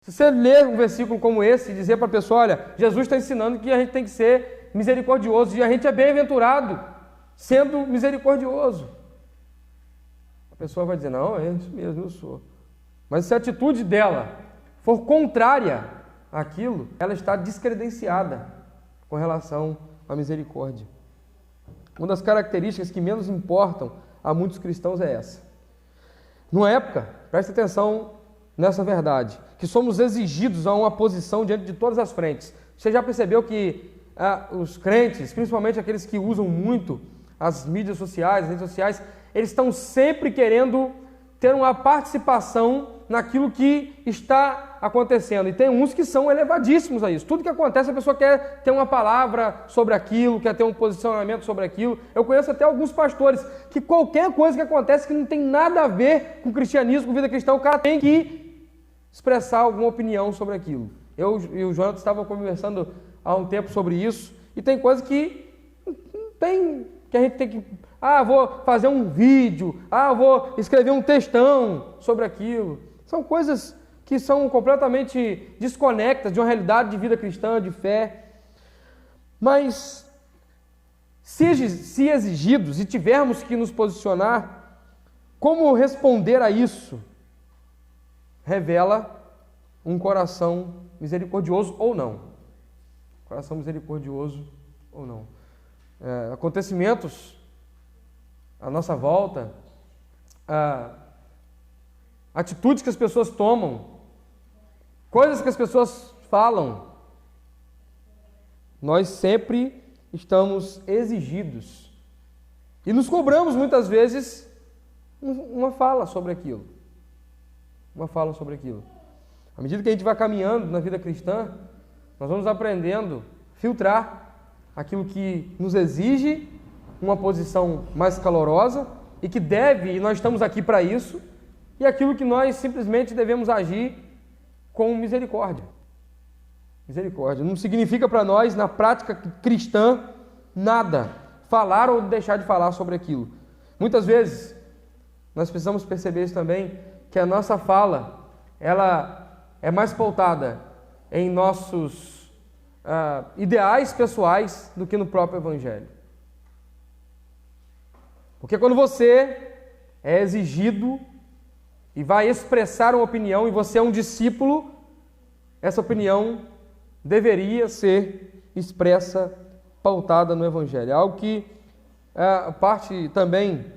Se você ler um versículo como esse e dizer para a pessoa, olha, Jesus está ensinando que a gente tem que ser misericordioso, e a gente é bem-aventurado sendo misericordioso. A pessoa vai dizer, não, é isso mesmo, eu sou. Mas se a atitude dela for contrária àquilo, ela está descredenciada com relação à misericórdia. Uma das características que menos importam a muitos cristãos é essa. Numa época, preste atenção nessa verdade, que somos exigidos a uma posição diante de todas as frentes. Você já percebeu que os crentes, principalmente aqueles que usam muito as mídias sociais, as redes sociais, eles estão sempre querendo ter uma participação naquilo que está acontecendo. E tem uns que são elevadíssimos a isso. Tudo que acontece, a pessoa quer ter uma palavra sobre aquilo, quer ter um posicionamento sobre aquilo. Eu conheço até alguns pastores que qualquer coisa que acontece que não tem nada a ver com cristianismo, com vida cristã, o cara tem que expressar alguma opinião sobre aquilo. Eu e o Jonathan estavam conversando há um tempo sobre isso, e tem coisa que não tem, que a gente tem que... vou fazer um vídeo, vou escrever um textão sobre aquilo. São coisas que são completamente desconectas de uma realidade de vida cristã, de fé. Mas, se exigidos e tivermos que nos posicionar, como responder a isso? Revela um coração misericordioso ou não. Coração misericordioso ou não. Acontecimentos à nossa volta, atitudes que as pessoas tomam, coisas que as pessoas falam, nós sempre estamos exigidos e nos cobramos muitas vezes uma fala sobre aquilo. À medida que a gente vai caminhando na vida cristã, nós vamos aprendendo a filtrar aquilo que nos exige uma posição mais calorosa e que deve, e nós estamos aqui para isso, e aquilo que nós simplesmente devemos agir com misericórdia. Misericórdia não significa para nós, na prática cristã, nada, falar ou deixar de falar sobre aquilo. Muitas vezes, nós precisamos perceber isso também, que a nossa fala, ela é mais pautada em nossos ideais pessoais do que no próprio Evangelho. Porque quando você é exigido e vai expressar uma opinião e você é um discípulo, essa opinião deveria ser expressa, pautada no Evangelho. É algo que parte também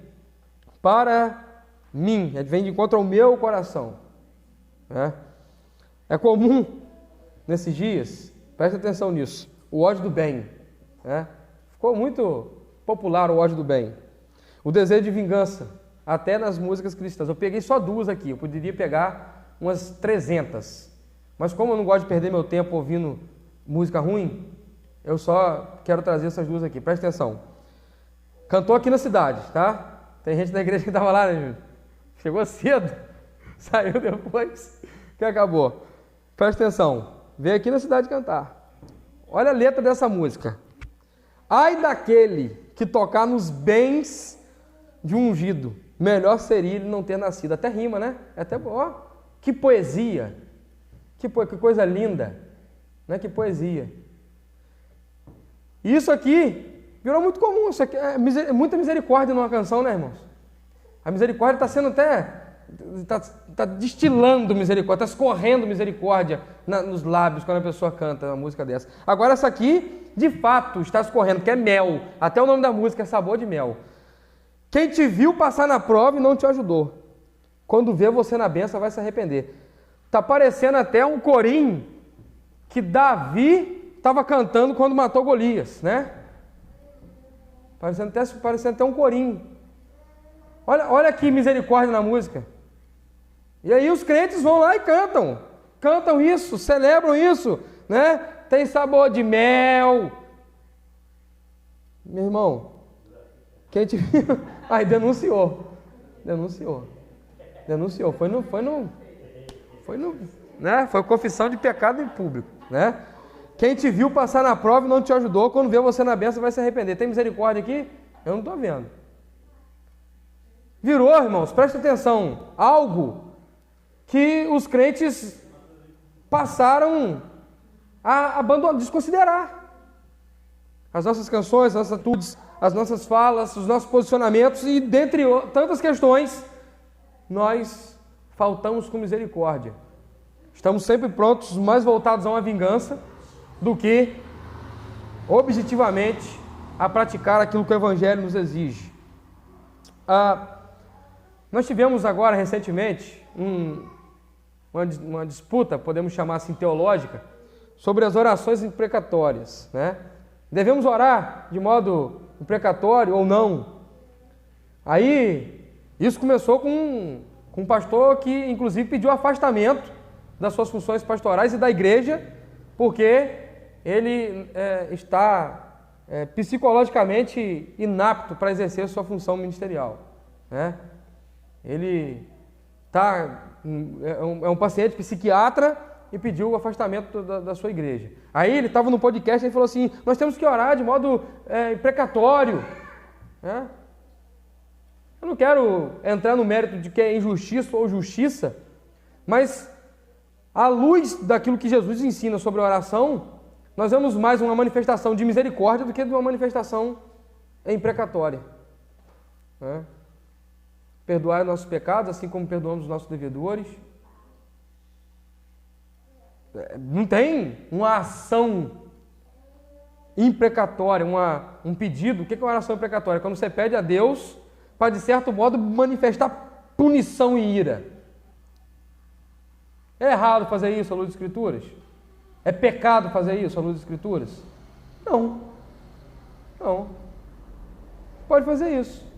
para mim, vem de encontro ao meu coração. É comum nesses dias, preste atenção nisso, o ódio do bem. Ficou muito popular o ódio do bem. O desejo de vingança, até nas músicas cristãs. Eu peguei só duas aqui, eu poderia pegar umas 300. Mas como eu não gosto de perder meu tempo ouvindo música ruim, eu só quero trazer essas duas aqui. Presta atenção. Cantou aqui na cidade, tá? Tem gente da igreja que estava lá, né, Júlio? Chegou cedo, saiu depois que acabou. Presta atenção. Veio aqui na cidade cantar. Olha a letra dessa música. Ai daquele que tocar nos bens de um ungido, melhor seria ele não ter nascido. Até rima, né? Até, que poesia, que coisa linda, né? Que poesia. Isso aqui virou muito comum. Isso aqui é muita misericórdia numa canção, né, irmãos? A misericórdia está sendo até, está destilando misericórdia, está escorrendo misericórdia nos lábios quando a pessoa canta uma música dessa. Agora essa aqui, de fato, está escorrendo, que é mel. Até o nome da música é sabor de mel. Quem te viu passar na prova e não te ajudou, quando vê você na bênção vai se arrepender. Está parecendo até um corinho que Davi estava cantando quando matou Golias, né? Parecendo até um corinho. Olha que misericórdia na música. E aí os crentes vão lá e cantam isso, celebram isso, né? Tem sabor de mel. Meu irmão, quem te viu... Aí denunciou. Foi confissão de pecado em público, né? Quem te viu passar na prova e não te ajudou, quando vê você na bênção vai se arrepender. Tem misericórdia aqui? Eu não estou vendo. Virou, irmãos, presta atenção, algo que os crentes passaram a abandonar, desconsiderar as nossas canções, as nossas atitudes, as nossas falas, os nossos posicionamentos e, dentre tantas questões, nós faltamos com misericórdia. Estamos sempre prontos, mais voltados a uma vingança do que, objetivamente, a praticar aquilo que o Evangelho nos exige. Nós tivemos agora, recentemente, uma disputa, podemos chamar assim, teológica, sobre as orações imprecatórias, né? Devemos orar de modo imprecatório ou não? Aí, isso começou com um pastor que, inclusive, pediu afastamento das suas funções pastorais e da igreja, porque ele está psicologicamente inapto para exercer sua função ministerial, né? Ele é um paciente psiquiatra e pediu o afastamento da sua igreja. Aí ele estava no podcast e falou assim: nós temos que orar de modo imprecatório, né? Eu não quero entrar no mérito de que é injustiça ou justiça, mas à luz daquilo que Jesus ensina sobre a oração, nós vemos mais uma manifestação de misericórdia do que uma manifestação imprecatória, né? Perdoar nossos pecados, assim como perdoamos os nossos devedores. Não tem uma ação imprecatória, um pedido. O que é uma oração imprecatória? Quando você pede a Deus para, de certo modo, manifestar punição e ira. É errado fazer isso à luz das Escrituras? É pecado fazer isso à luz das Escrituras? Não. Não. Pode fazer isso.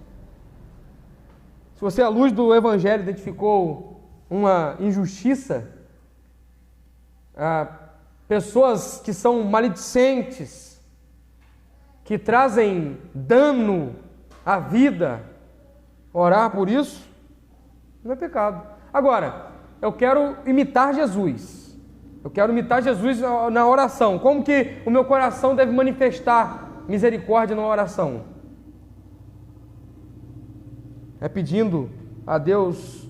Se você, à luz do Evangelho, identificou uma injustiça, pessoas que são maledicentes, que trazem dano à vida, orar por isso, não é pecado. Agora, eu quero imitar Jesus. Eu quero imitar Jesus na oração. Como que o meu coração deve manifestar misericórdia na oração? É pedindo a Deus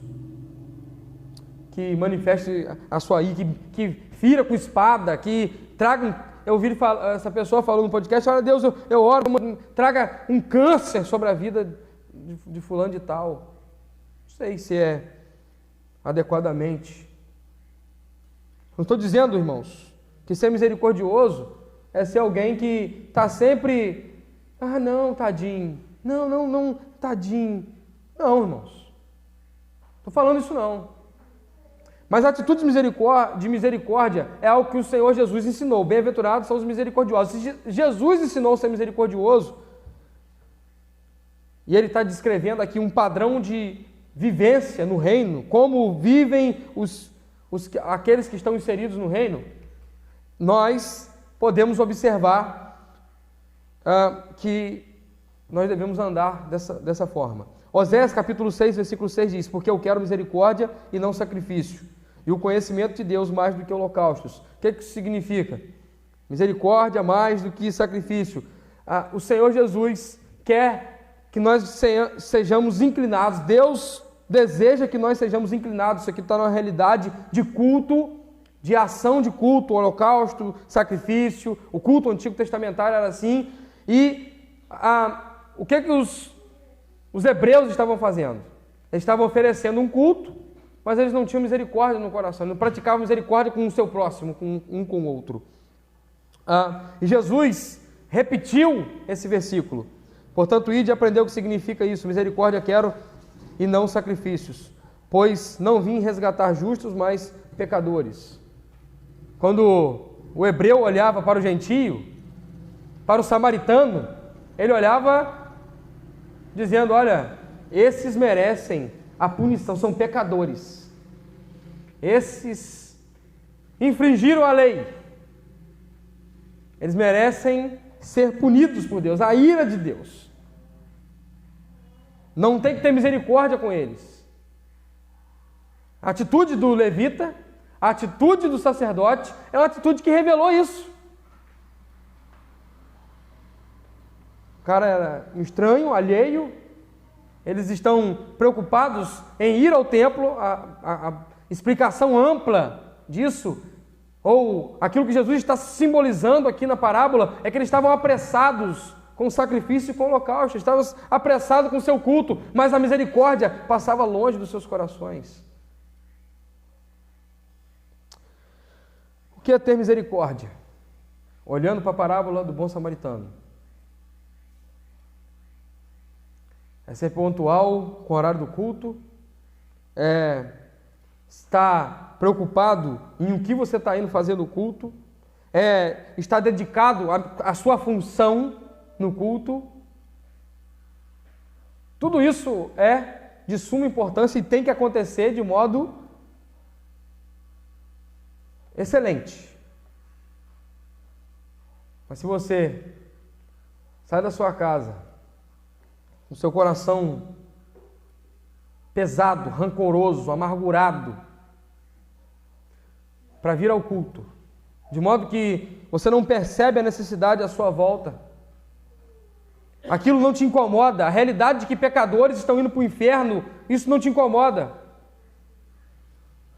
que manifeste a sua ira, que fira com espada, que traga... Eu ouvi essa pessoa falou no podcast: olha, Deus, eu oro, traga um câncer sobre a vida de fulano de tal. Não sei se é adequadamente. Não estou dizendo, irmãos, que ser misericordioso é ser alguém que está sempre... não, tadinho. Não, tadinho. Não, irmãos. Estou falando isso não. Mas a atitude de misericórdia é algo que o Senhor Jesus ensinou. Bem-aventurados são os misericordiosos. Se Jesus ensinou a ser misericordioso, e Ele está descrevendo aqui um padrão de vivência no reino, como vivem aqueles que estão inseridos no reino, nós podemos observar que nós devemos andar dessa forma. Oséias capítulo 6, versículo 6 diz: porque eu quero misericórdia e não sacrifício, e o conhecimento de Deus mais do que holocaustos. O que isso significa? Misericórdia mais do que sacrifício. O Senhor Jesus quer que nós sejamos inclinados. Deus deseja que nós sejamos inclinados. Isso aqui está numa realidade de culto, de ação de culto, holocausto, sacrifício. O culto antigo testamentário era assim. E o que os hebreus estavam fazendo? Eles estavam oferecendo um culto, mas eles não tinham misericórdia no coração, não praticavam misericórdia com o seu próximo, um com o outro. E Jesus repetiu esse versículo: portanto, ide e aprendeu o que significa isso: misericórdia quero e não sacrifícios, pois não vim resgatar justos, mas pecadores. Quando o hebreu olhava para o gentio, para o samaritano, ele olhava dizendo: olha, esses merecem a punição, são pecadores. Esses infringiram a lei. Eles merecem ser punidos por Deus, a ira de Deus. Não tem que ter misericórdia com eles. A atitude do levita, a atitude do sacerdote, é uma atitude que revelou isso. O cara era estranho, alheio. Eles estão preocupados em ir ao templo. A explicação ampla disso ou aquilo que Jesus está simbolizando aqui na parábola, é que eles estavam apressados com o sacrifício e com o holocausto, estavam apressados com o seu culto, mas a misericórdia passava longe dos seus corações. O que é ter misericórdia? Olhando para a parábola do bom samaritano, é ser pontual com o horário do culto, é estar preocupado em o que você está indo fazer no culto, é estar dedicado à sua função no culto. Tudo isso é de suma importância e tem que acontecer de modo excelente. Mas se você sai da sua casa com seu coração pesado, rancoroso, amargurado, para vir ao culto, de modo que você não percebe a necessidade à sua volta, aquilo não te incomoda, a realidade de que pecadores estão indo para o inferno, isso não te incomoda.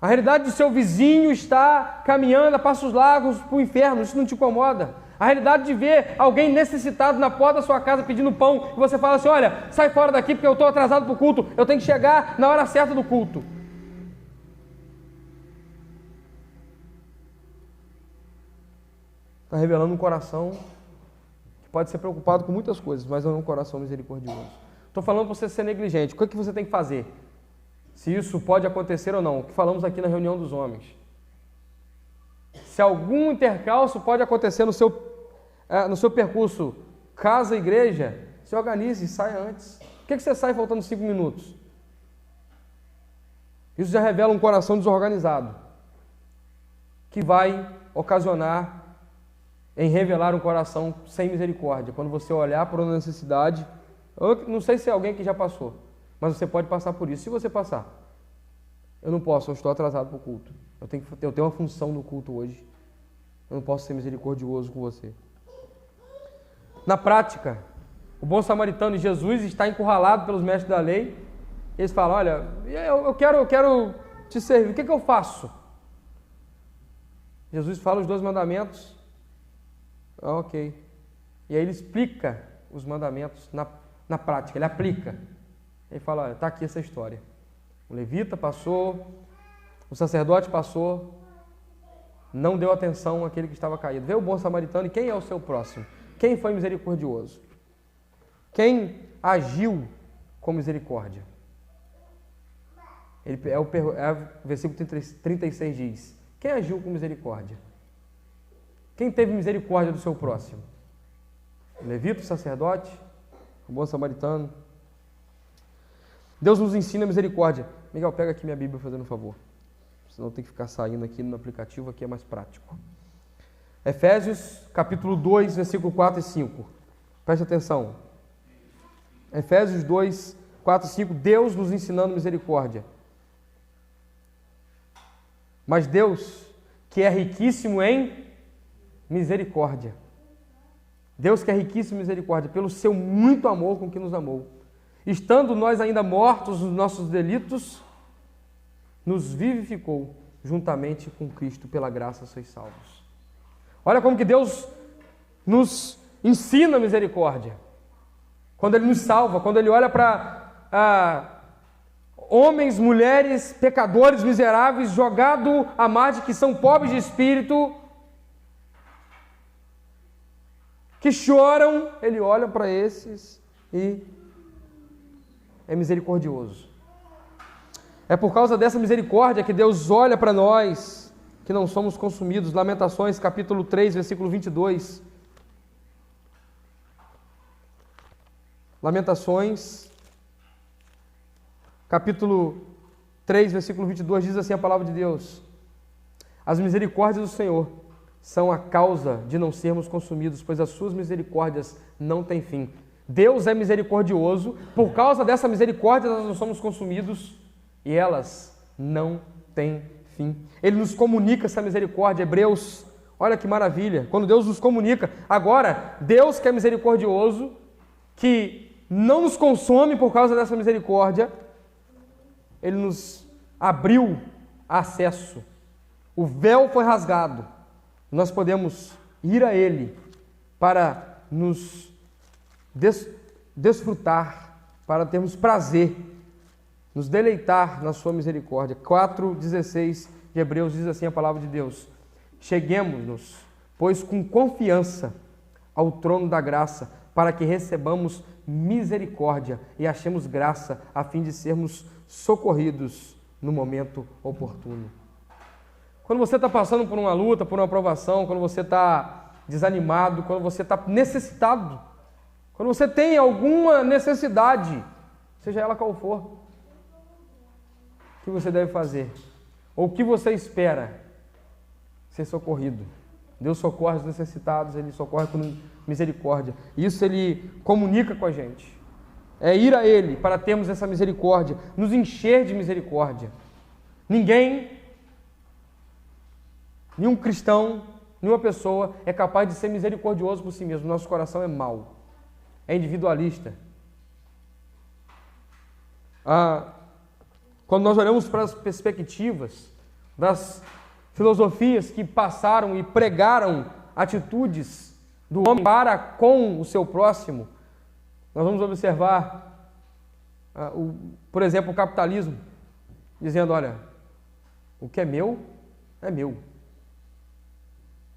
A realidade de seu vizinho está caminhando a passos largos para o inferno, isso não te incomoda. A realidade de ver alguém necessitado na porta da sua casa pedindo pão, e você fala assim: olha, sai fora daqui porque eu estou atrasado para o culto, eu tenho que chegar na hora certa do culto. Está revelando um coração que pode ser preocupado com muitas coisas, mas não é um coração misericordioso. Estou falando para você ser negligente. O que você tem que fazer? Se isso pode acontecer ou não, o que falamos aqui na reunião dos homens. Se algum intercalço pode acontecer no seu percurso casa-igreja, se organize e saia antes. Por que você sai faltando 5 minutos? Isso já revela um coração desorganizado, que vai ocasionar em revelar um coração sem misericórdia. Quando você olhar por uma necessidade, eu não sei se é alguém que já passou, mas você pode passar por isso. Se você passar, eu não posso, eu estou atrasado para o culto. Eu tenho uma função no culto hoje. Eu não posso ser misericordioso com você. Na prática, o bom samaritano e Jesus está encurralado pelos mestres da lei. Eles falam: olha, eu quero te servir, o que eu faço? Jesus fala os 2 mandamentos. Ok. E aí ele explica os mandamentos na prática, ele aplica. Ele fala: olha, está aqui essa história. O levita passou, o sacerdote passou, não deu atenção àquele que estava caído. Vê o bom samaritano, e quem é o seu próximo? Quem foi misericordioso? Quem agiu com misericórdia? O versículo 36 diz: quem agiu com misericórdia? Quem teve misericórdia do seu próximo? O levita, o sacerdote, o bom samaritano. Deus nos ensina a misericórdia. Miguel, pega aqui minha Bíblia fazendo um favor. Senão tem que ficar saindo aqui no aplicativo, aqui é mais prático. Efésios, capítulo 2, versículo 4 e 5. Preste atenção. Efésios 2, 4 e 5. Deus nos ensinando misericórdia. Mas Deus, que é riquíssimo em misericórdia. Deus que é riquíssimo em misericórdia, pelo seu muito amor com que nos amou. Estando nós ainda mortos nos nossos delitos, nos vivificou juntamente com Cristo, pela graça sois salvos. Olha como que Deus nos ensina misericórdia. Quando Ele nos salva, quando Ele olha para homens, mulheres, pecadores, miseráveis, jogados à margem, que são pobres de espírito, que choram, Ele olha para esses e é misericordioso. É por causa dessa misericórdia que Deus olha para nós, que não somos consumidos. Lamentações, capítulo 3, versículo 22. Lamentações, capítulo 3, versículo 22, diz assim a palavra de Deus: as misericórdias do Senhor são a causa de não sermos consumidos, pois as suas misericórdias não têm fim. Deus é misericordioso, por causa dessa misericórdia nós não somos consumidos e elas não têm fim. Ele nos comunica essa misericórdia. Hebreus, olha que maravilha, quando Deus nos comunica. Agora, Deus que é misericordioso, que não nos consome por causa dessa misericórdia, Ele nos abriu acesso O véu foi rasgado. Nós podemos ir a Ele para nos desfrutar, para termos prazer, nos deleitar na sua misericórdia. 4,16 de Hebreus diz assim a palavra de Deus: cheguemos-nos, pois com confiança ao trono da graça, para que recebamos misericórdia e achemos graça, a fim de sermos socorridos no momento oportuno. Quando você está passando por uma luta, por uma provação, quando você está desanimado, quando você está necessitado, quando você tem alguma necessidade, seja ela qual for, o que você deve fazer? Ou o que você espera? Ser socorrido. Deus socorre os necessitados, Ele socorre com misericórdia. Isso Ele comunica com a gente. É ir a Ele para termos essa misericórdia, nos encher de misericórdia. Nenhum cristão, nenhuma pessoa é capaz de ser misericordioso por si mesmo. Nosso coração é mau, é individualista. Quando nós olhamos para as perspectivas das filosofias que passaram e pregaram atitudes do homem para com o seu próximo, nós vamos observar, por exemplo, o capitalismo, dizendo, olha, o que é meu, é meu.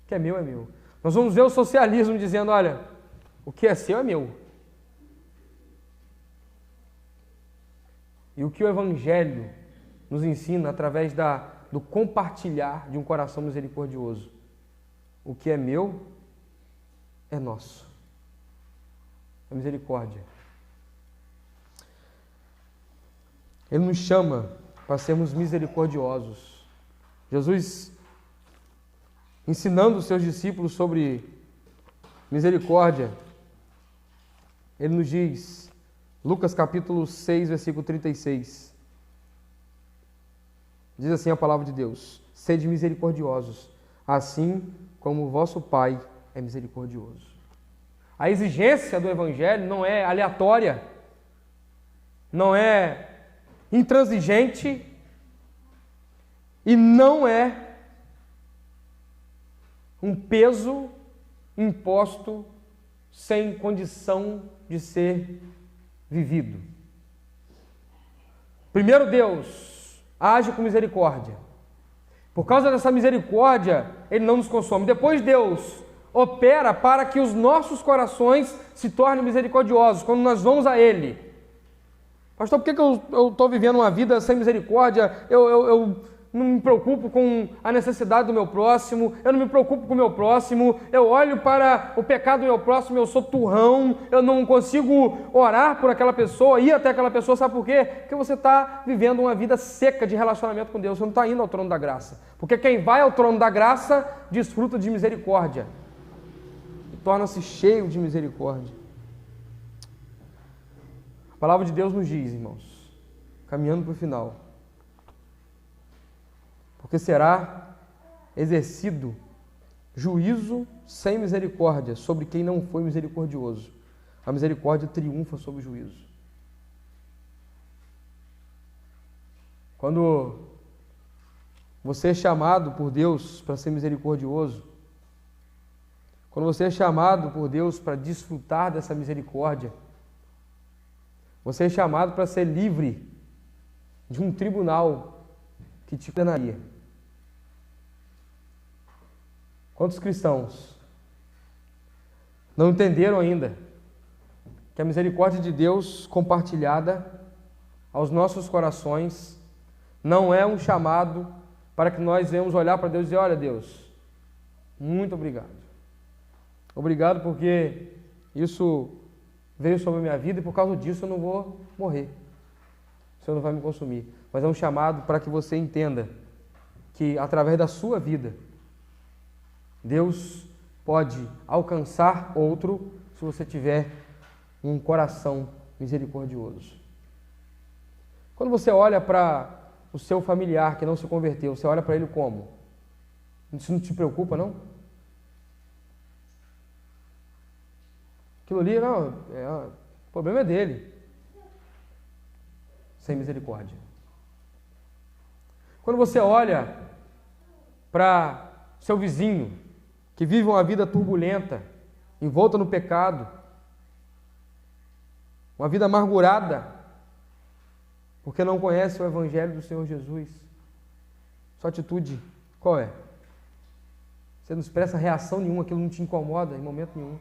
O que é meu, é meu. Nós vamos ver o socialismo dizendo, olha, o que é seu é meu. E o que o Evangelho nos ensina através do compartilhar de um coração misericordioso. O que é meu é nosso. É misericórdia. Ele nos chama para sermos misericordiosos. Jesus, ensinando os seus discípulos sobre misericórdia, ele nos diz, Lucas capítulo 6, versículo 36, diz assim a palavra de Deus: sede misericordiosos, assim como o vosso Pai é misericordioso. A exigência do Evangelho não é aleatória, não é intransigente e não é um peso imposto sem condição de ser vivido. Primeiro, Deus age com misericórdia. Por causa dessa misericórdia, Ele não nos consome. Depois, Deus opera para que os nossos corações se tornem misericordiosos, quando nós vamos a Ele. Pastor, por que eu estou vivendo uma vida sem misericórdia? Eu não me preocupo com a necessidade do meu próximo, eu não me preocupo com o meu próximo, eu olho para o pecado do meu próximo, eu sou turrão, eu não consigo orar por aquela pessoa, ir até aquela pessoa, sabe por quê? Porque você está vivendo uma vida seca de relacionamento com Deus, você não está indo ao trono da graça. Porque quem vai ao trono da graça desfruta de misericórdia e torna-se cheio de misericórdia. A palavra de Deus nos diz, irmãos, caminhando para o final, porque será exercido juízo sem misericórdia sobre quem não foi misericordioso. A misericórdia triunfa sobre o juízo. Quando você é chamado por Deus para ser misericordioso, quando você é chamado por Deus para desfrutar dessa misericórdia, você é chamado para ser livre de um tribunal que te condenaria. Quantos cristãos não entenderam ainda que a misericórdia de Deus compartilhada aos nossos corações não é um chamado para que nós venhamos olhar para Deus e dizer: olha, Deus, muito obrigado. Obrigado porque isso veio sobre a minha vida e por causa disso eu não vou morrer. O Senhor não vai me consumir. Mas é um chamado para que você entenda que através da sua vida Deus pode alcançar outro se você tiver um coração misericordioso. Quando você olha para o seu familiar que não se converteu, você olha para ele como? Isso não te preocupa, não? Aquilo ali, não, o problema é dele. Sem misericórdia. Quando você olha para seu vizinho, que vive uma vida turbulenta, envolta no pecado, uma vida amargurada, porque não conhece o Evangelho do Senhor Jesus. Sua atitude qual é? Você não expressa reação nenhuma, aquilo não te incomoda em momento nenhum.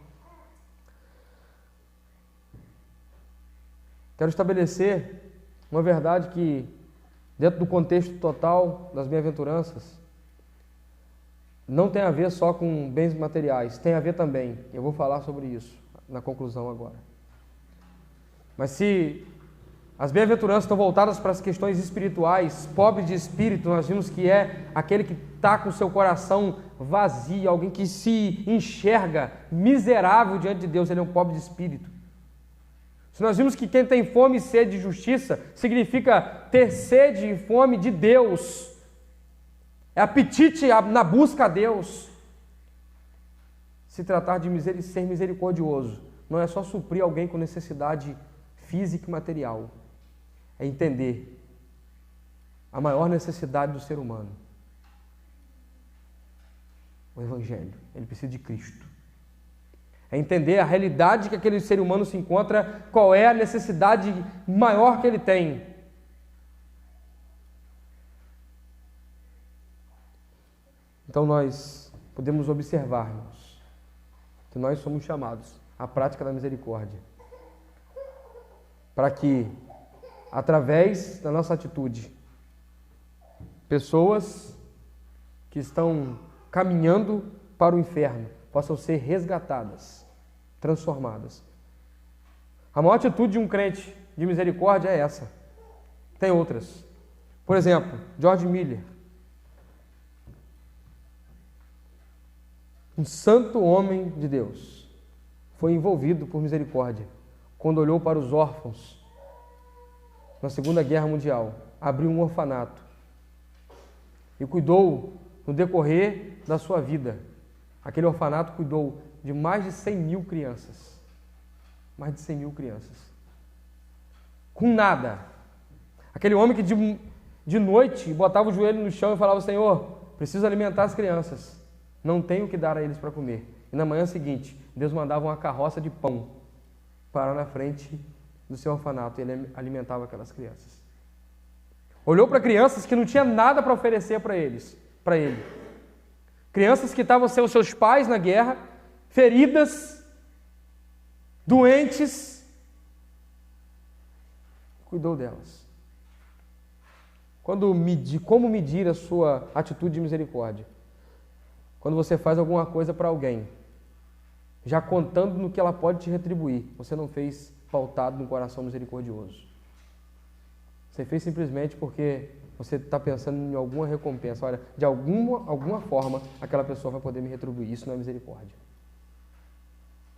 Quero estabelecer uma verdade que, dentro do contexto total das bem-aventuranças, não tem a ver só com bens materiais, tem a ver também. Eu vou falar sobre isso na conclusão agora. Mas se as bem-aventuranças estão voltadas para as questões espirituais, pobre de espírito, nós vimos que é aquele que está com o seu coração vazio, alguém que se enxerga miserável diante de Deus, ele é um pobre de espírito. Se nós vimos que quem tem fome e sede de justiça, significa ter sede e fome de Deus, é apetite na busca a Deus. Se tratar de ser misericordioso, não é só suprir alguém com necessidade física e material, é entender a maior necessidade do ser humano, o Evangelho. Ele precisa de Cristo. É entender a realidade que aquele ser humano se encontra, qual é a necessidade maior que ele tem. Então nós podemos observar, irmãos, que nós somos chamados à prática da misericórdia, para que, através da nossa atitude, pessoas que estão caminhando para o inferno possam ser resgatadas, transformadas. A maior atitude de um crente de misericórdia é essa. Tem outras. Por exemplo, George Miller, um santo homem de Deus, foi envolvido por misericórdia quando olhou para os órfãos na Segunda Guerra Mundial, abriu um orfanato e cuidou no decorrer da sua vida. Aquele orfanato cuidou de mais de 100 mil crianças. Mais de 100 mil crianças. Com nada. Aquele homem que de noite botava o joelho no chão e falava: Senhor, preciso alimentar as crianças. Não tenho o que dar a eles para comer. E na manhã seguinte, Deus mandava uma carroça de pão parar na frente do seu orfanato e ele alimentava aquelas crianças. Olhou para crianças que não tinha nada para oferecer para ele. Crianças que estavam sem os seus pais na guerra, feridas, doentes, cuidou delas. Como medir a sua atitude de misericórdia? Quando você faz alguma coisa para alguém, já contando no que ela pode te retribuir, você não fez pautado no coração misericordioso. Você fez simplesmente porque você está pensando em alguma recompensa. Olha, de alguma forma, aquela pessoa vai poder me retribuir. Isso não é misericórdia.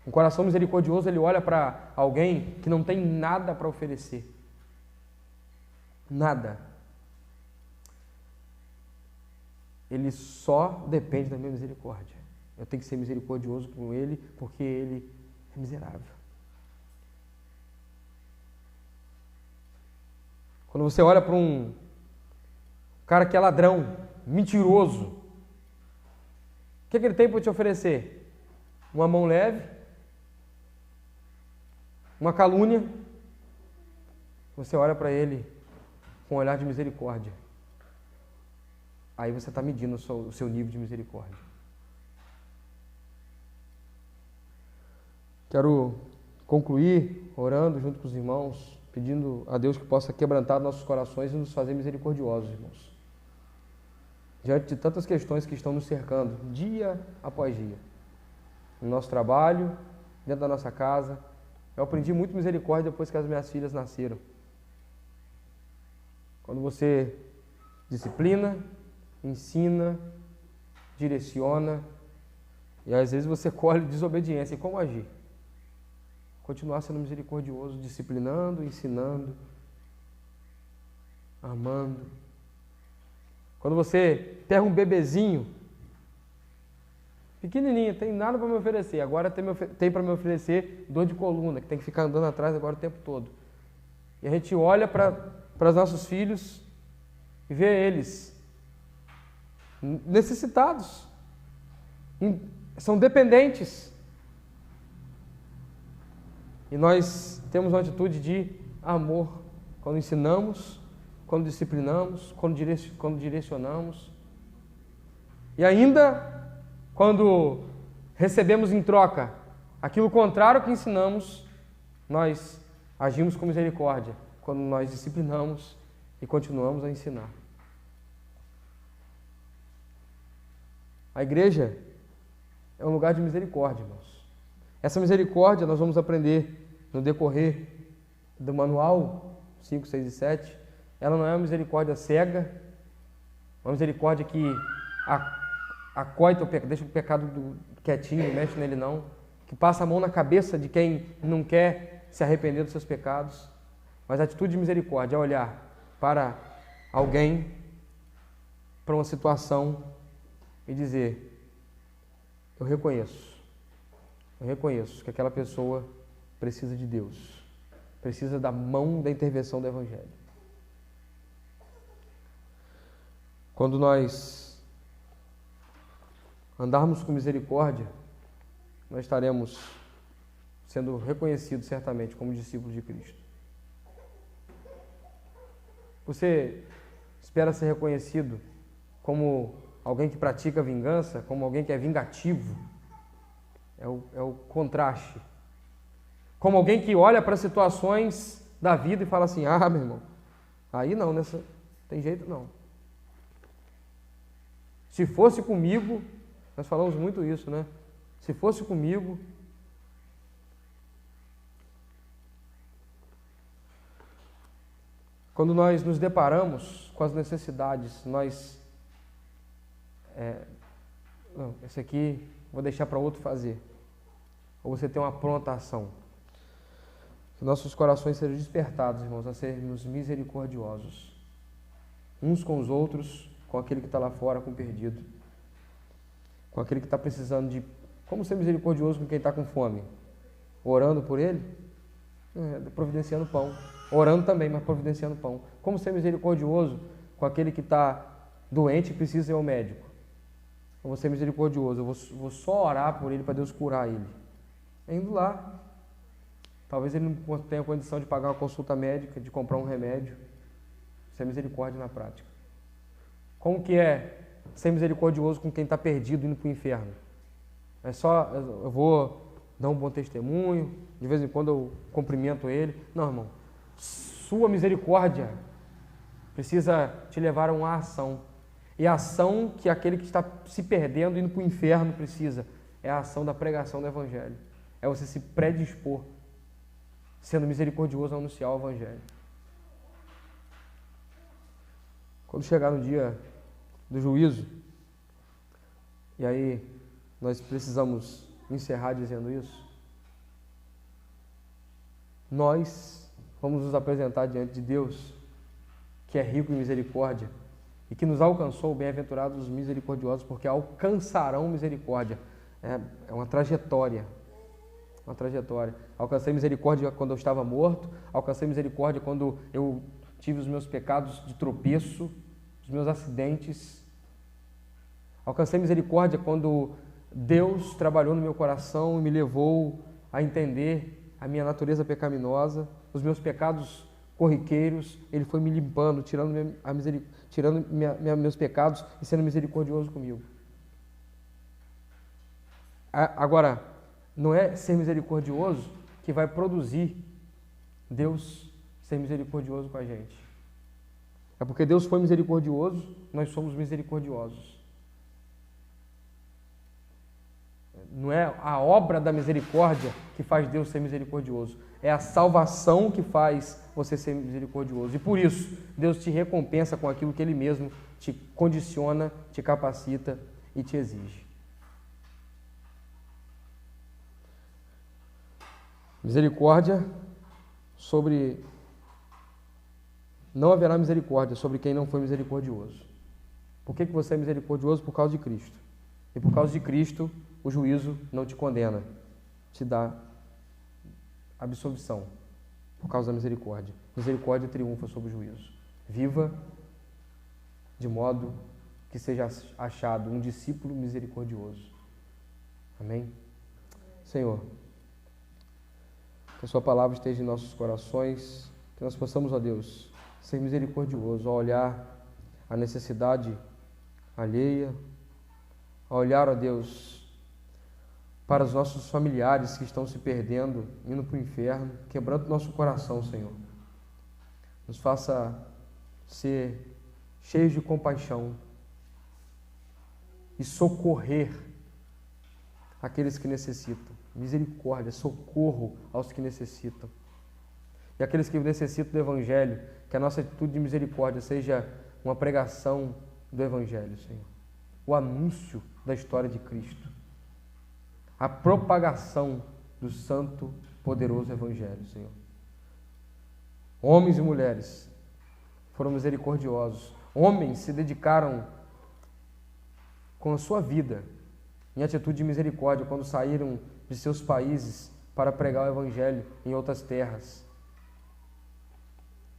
Um coração misericordioso, ele olha para alguém que não tem nada para oferecer. Nada. Ele só depende da minha misericórdia. Eu tenho que ser misericordioso com ele, porque ele é miserável. Quando você olha para um cara que é ladrão, mentiroso, o que ele tem para te oferecer? Uma mão leve, uma calúnia. Você olha para ele com um olhar de misericórdia. Aí você está medindo o seu nível de misericórdia. Quero concluir orando junto com os irmãos, pedindo a Deus que possa quebrantar nossos corações e nos fazer misericordiosos, irmãos. Diante de tantas questões que estão nos cercando, dia após dia. No nosso trabalho, dentro da nossa casa. Eu aprendi muito misericórdia depois que as minhas filhas nasceram. Quando você disciplina, ensina, direciona, e às vezes você colhe desobediência. E como agir? Continuar sendo misericordioso, disciplinando, ensinando, amando. Quando você pega um bebezinho, pequenininho, tem nada para me oferecer, agora tem para me oferecer dor de coluna, que tem que ficar andando atrás agora o tempo todo. E a gente olha para os nossos filhos e vê eles necessitados, são dependentes. E nós temos uma atitude de amor quando ensinamos, quando disciplinamos, quando direcionamos. E ainda, quando recebemos em troca aquilo contrário que ensinamos, nós agimos com misericórdia, quando nós disciplinamos e continuamos a ensinar. A igreja é um lugar de misericórdia, irmãos. Essa misericórdia nós vamos aprender no decorrer do manual 5, 6 e 7. Ela não é uma misericórdia cega, uma misericórdia que acoita o pecado, deixa o pecado quietinho, não mexe nele não, que passa a mão na cabeça de quem não quer se arrepender dos seus pecados. Mas a atitude de misericórdia é olhar para alguém, para uma situação e dizer: eu reconheço que aquela pessoa precisa de Deus, precisa da mão da intervenção do Evangelho. Quando nós andarmos com misericórdia, nós estaremos sendo reconhecidos certamente como discípulos de Cristo. Você espera ser reconhecido como alguém que pratica vingança, como alguém que é vingativo? É o contraste. Como alguém que olha para situações da vida e fala assim: ah, meu irmão, aí não, tem jeito não. Se fosse comigo, nós falamos muito isso, né? Se fosse comigo. Quando nós nos deparamos com as necessidades, esse aqui vou deixar para outro fazer. Ou você tem uma pronta ação. Que nossos corações sejam despertados, irmãos, a sermos misericordiosos. Uns com os outros, com aquele que está lá fora, com o perdido. Com aquele que está precisando de... Como ser misericordioso com quem está com fome? Orando por ele? Providenciando pão. Orando também, mas providenciando pão. Como ser misericordioso com aquele que está doente e precisa ir ao médico? Eu vou ser misericordioso, eu vou só orar por ele para Deus curar ele. Indo lá. Talvez ele não tenha condição de pagar uma consulta médica, de comprar um remédio. Isso é misericórdia na prática. Como que é ser misericordioso com quem está perdido indo para o inferno? É só, eu vou dar um bom testemunho, de vez em quando eu cumprimento ele. Não, irmão. Sua misericórdia precisa te levar a uma ação. E a ação que aquele que está se perdendo, indo para o inferno, precisa, é a ação da pregação do Evangelho. É você se predispor, sendo misericordioso, a anunciar o Evangelho. Quando chegar no dia do juízo, e aí nós precisamos encerrar dizendo isso, nós vamos nos apresentar diante de Deus, que é rico em misericórdia, e que nos alcançou, bem-aventurados os misericordiosos, porque alcançarão misericórdia. É uma trajetória. Uma trajetória. Alcancei misericórdia quando eu estava morto, alcancei misericórdia quando eu tive os meus pecados de tropeço, os meus acidentes. Alcancei misericórdia quando Deus trabalhou no meu coração e me levou a entender a minha natureza pecaminosa, os meus pecados corriqueiros. Ele foi me limpando, tirando meus pecados e sendo misericordioso comigo. Agora, não é ser misericordioso que vai produzir Deus ser misericordioso com a gente. É porque Deus foi misericordioso, nós somos misericordiosos. Não é a obra da misericórdia que faz Deus ser misericordioso. É a salvação que faz você ser misericordioso. E por isso, Deus te recompensa com aquilo que Ele mesmo te condiciona, te capacita e te exige. Misericórdia sobre... Não haverá misericórdia sobre quem não foi misericordioso. Por que você é misericordioso? Por causa de Cristo. E por causa de Cristo, o juízo não te condena, te dá absolvição, por causa da misericórdia. Misericórdia triunfa sobre o juízo. Viva de modo que seja achado um discípulo misericordioso. Amém? Senhor, que a sua palavra esteja em nossos corações, que nós possamos, ó Deus, ser misericordiosos ao olhar a necessidade alheia, ao olhar, ó Deus, para os nossos familiares que estão se perdendo, indo para o inferno, quebrando o nosso coração, Senhor. Nos faça ser cheios de compaixão e socorrer aqueles que necessitam. Misericórdia, socorro aos que necessitam. E aqueles que necessitam do Evangelho, que a nossa atitude de misericórdia seja uma pregação do Evangelho, Senhor. O anúncio da história de Cristo. A propagação do santo, poderoso Evangelho, Senhor. Homens e mulheres foram misericordiosos. Homens se dedicaram com a sua vida em atitude de misericórdia quando saíram de seus países para pregar o Evangelho em outras terras.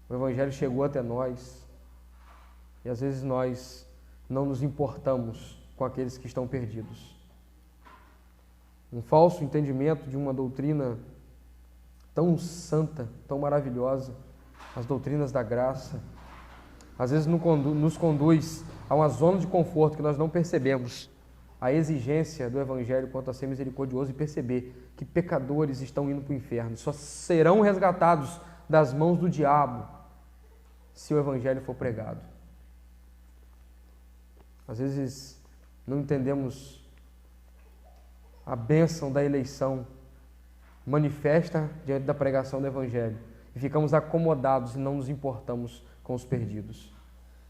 O Evangelho chegou até nós e às vezes nós não nos importamos com aqueles que estão perdidos. Um falso entendimento de uma doutrina tão santa, tão maravilhosa, as doutrinas da graça, às vezes nos conduz a uma zona de conforto que nós não percebemos a exigência do Evangelho quanto a ser misericordioso e perceber que pecadores estão indo para o inferno, só serão resgatados das mãos do diabo se o Evangelho for pregado. Às vezes não entendemos a bênção da eleição manifesta diante da pregação do Evangelho e ficamos acomodados e não nos importamos com os perdidos.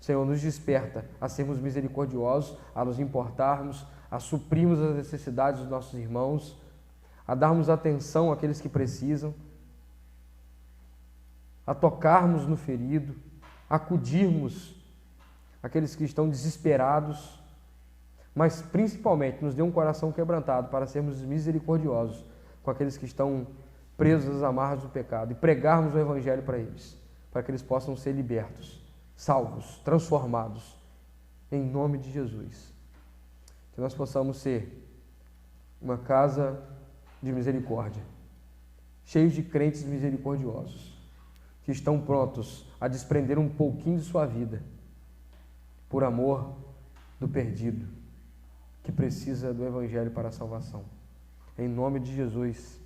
Senhor, nos desperta a sermos misericordiosos, a nos importarmos, a suprirmos as necessidades dos nossos irmãos, a darmos atenção àqueles que precisam, a tocarmos no ferido, a acudirmos àqueles que estão desesperados, mas principalmente nos dê um coração quebrantado para sermos misericordiosos com aqueles que estão presos às amarras do pecado e pregarmos o Evangelho para eles, para que eles possam ser libertos, salvos, transformados, em nome de Jesus. Que nós possamos ser uma casa de misericórdia, cheios de crentes misericordiosos, que estão prontos a desprender um pouquinho de sua vida por amor do perdido, que precisa do Evangelho para a salvação. Em nome de Jesus,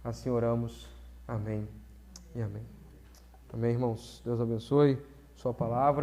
assim oramos. Amém e amém. Amém, irmãos. Deus abençoe sua palavra.